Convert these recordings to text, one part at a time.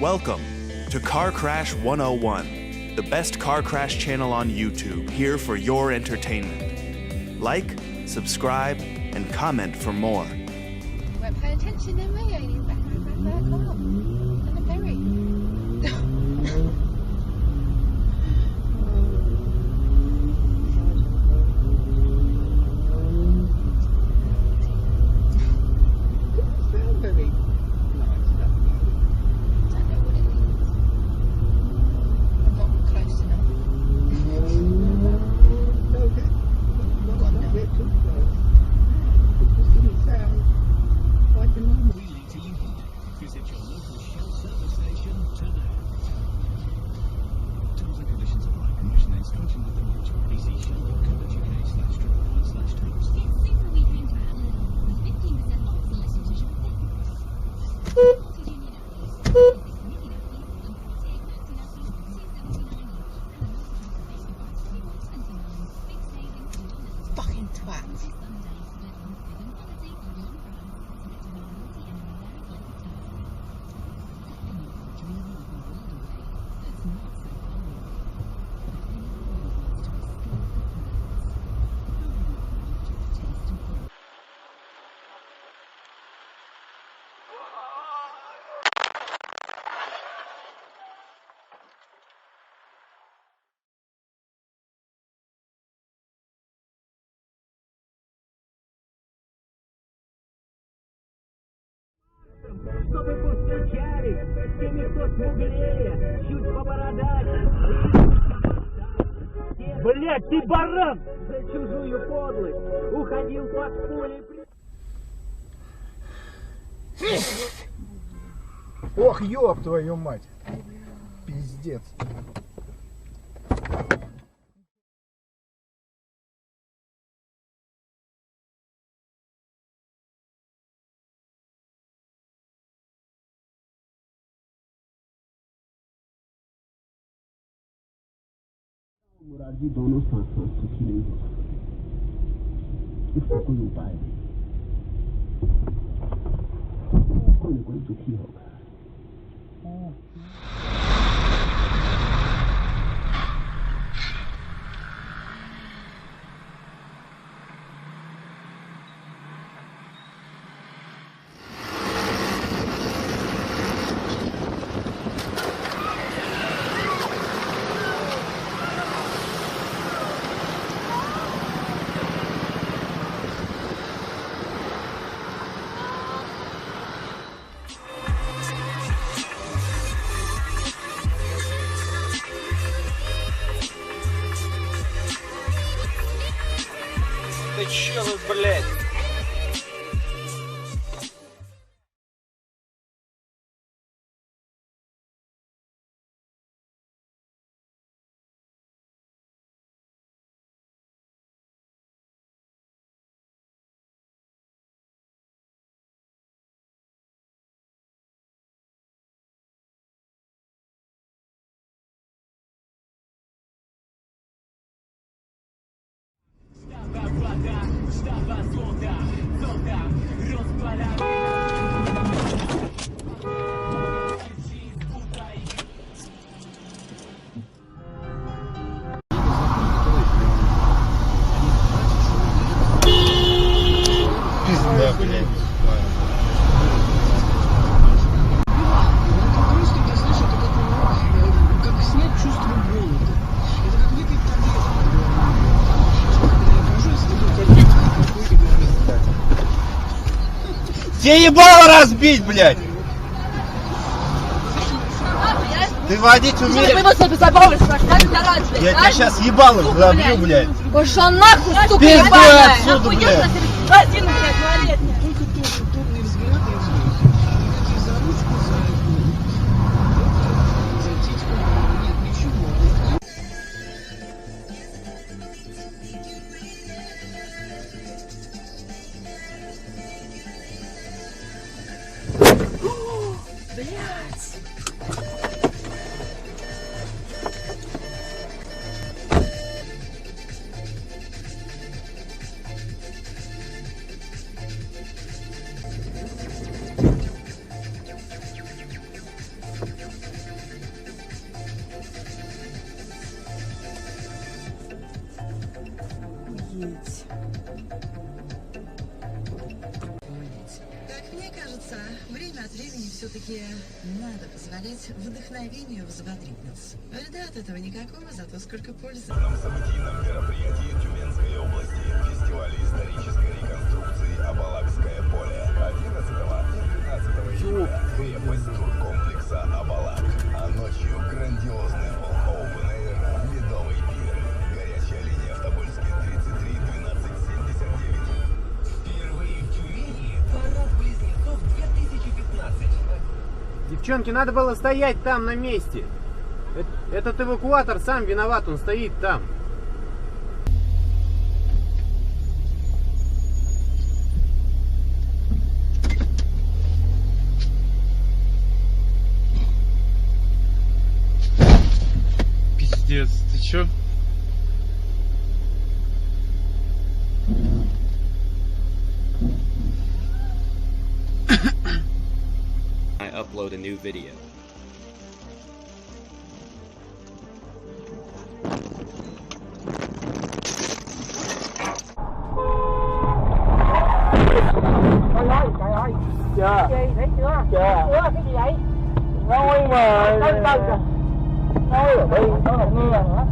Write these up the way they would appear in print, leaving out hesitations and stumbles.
Welcome to Car Crash 101, the best car crash channel on YouTube, here for your entertainment. Like, subscribe, and comment for more. Won't pay attention then, will you? You're back over there, come on. And the berry. Very nice stuff. Don't know what it is. I'm not close enough. Okay. Not a bit too close. It just didn't sound like a normal. Wheeling to Union. Visit your local Shell service station today. Terms and conditions apply. Promotion ends 29th of March. PC shell.co.uk/drive/terms. It's Super Weekend at Lidl with 15% off select tissue thickness. Fucking twat. Чтобы постучали, с теми, кто смуглее, чуть побородали. Блять, ты баран! За чужую подлость уходил под поле. Ох, ёб твою мать. Пиздец. Morarji दोनों साथ साथ सुखी नहीं हो सकते। इसका कोई उपाय नहीं। कोई न कोई दुखी होगा। Ты чё тут, блядь? Пизда, блядь. Как снять чувство голода. Это как выпить таблетку. Когда я хожу, если таблетку какой-то. Тебе ебало разбить, блядь! Ты водить умеешь? Я тебя сейчас ебало забью, блядь. Пошла нахуй, сука, Пизда ебаная! отсюда, блядь. Только тот удобный взгляд и взгляд. Идти за ручку, за титьку. Нет, ничего. время от времени все-таки надо позволять вдохновению взбодрить нас. Вреда от этого никакого, зато сколько пользы. На событийном мероприятии Тюменской области фестивале исторической реконструкции Абалакское поле 11 и 12 июля крепость туркомплекса Абалак. А ночью грандиозный Open Air ледовый пир. Горячая линия в Тобольске 33 12 79. Впервые в Тюмени парад близнецов 2015. Девчонки, надо было стоять там на месте. Этот эвакуатор сам виноват, он стоит там. Пиздец, ты чё? I upload a new video. Trời ơi, chưa. Cái gì, thấy chưa? Chưa, cái gì vậy? Nói mà. Nói rồi đi, nó không nghe nữa.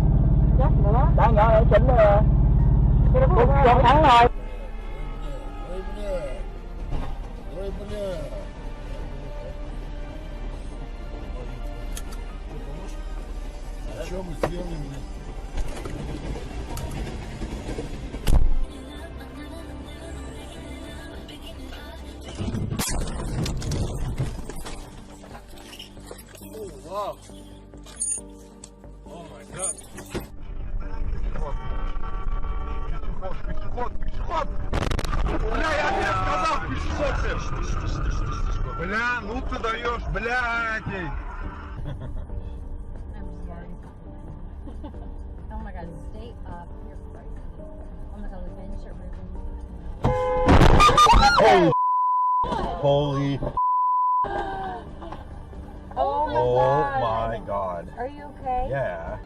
Chết nữa. Đã nhỏ để chỉnh rồi. Con thắng rồi. Что мы сделали, блин? Oh, wow. Oh my god. Пешеход! Бля, я тебе сказал, пешеход! Бля, ну ты даешь, блядь! Oh my god, stay up. You're crazy. Oh my god, we've been Holy. Oh my god. Are you okay? Yeah.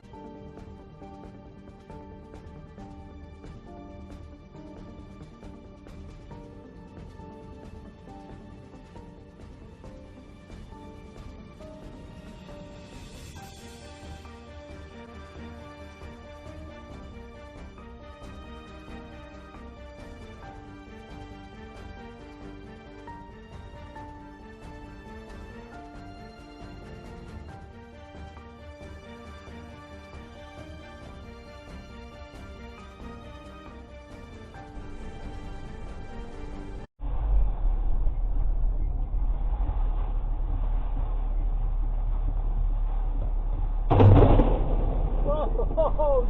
Oh,